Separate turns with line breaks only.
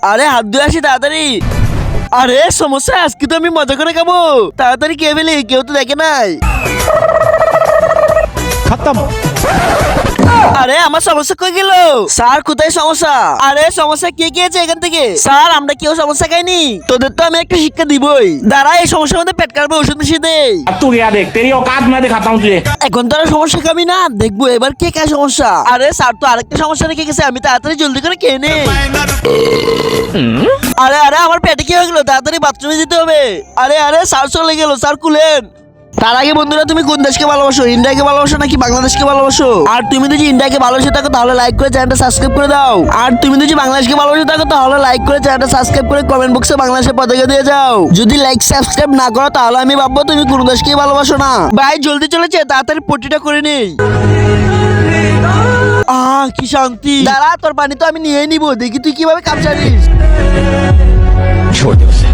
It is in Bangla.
আরে হাত ধুয়ে আসি তাড়াতাড়ি। আরে সমস্যা, আজকে তো আমি মজা করে খাবো, তাড়াতাড়ি খেয়ে ফেলি, কেউ তো দেখে নাই।
खत्म।
আরে আমার সমস্যা কই গেল? স্যার কোথায় সমস্যা? আরে সমস্যা কে কি আছে এখান থেকে? স্যার আমরা কেউ সমস্যা খাইনি, তোদের তো আমি একটা শিক্ষা দিবই। দাঁড়া, এই সমস্যার মধ্যে পেট কাটবে, ওষুধ মিশিয়ে দে।
अब तू गया देख, तेरी औकात मैं दिखाता हूँ तुझे।
এখন তো আর সমস্যা খাবি না, দেখবো এবার কে কে সমস্যা। আরে স্যার তো আরেকটা সমস্যা রেখে গেছে, আমি তাড়াতাড়ি জলদি করে খেয়ে নে। আরে আরে আমার পেটে কি হয়ে গেল? তাড়াতাড়ি বাথরুমে যেতে হবে। আরে আরে স্যার চলে গেল, স্যার কুলেন। তার আগে বন্ধুরা, তুমি কোন দেশকে ভালোবাসো? ইন্ডিয়াকে ভালোবাসো নাকি বাংলাদেশকে ভালোবাসো? আর তুমি যদি ইন্ডিয়াকে ভালোবাসে থাকো তাহলে লাইক করে চ্যানেলটা সাবস্ক্রাইব করে দাও। আর তুমি যদি বাংলাদেশকে ভালোবাসে থাকো তাহলে লাইক করে চ্যানেলটা সাবস্ক্রাইব করে কমেন্ট বক্সে বাংলাদেশের পতাকা দিয়ে যাও। যদি লাইক সাবস্ক্রাইব না করো তাহলে আমি ভাববো তুমি কোন দেশকেই ভালোবাসো না। ভাই জলদি চলেছে, তাড়াতাড়ি পটিটা করে নেই। কি শান্তি। দাঁড়া, তোর পানি তো আমি নিয়ে নিবো, দেখি তুই কিভাবে কাপ ছাড়িস।
छोड़ दे उसे।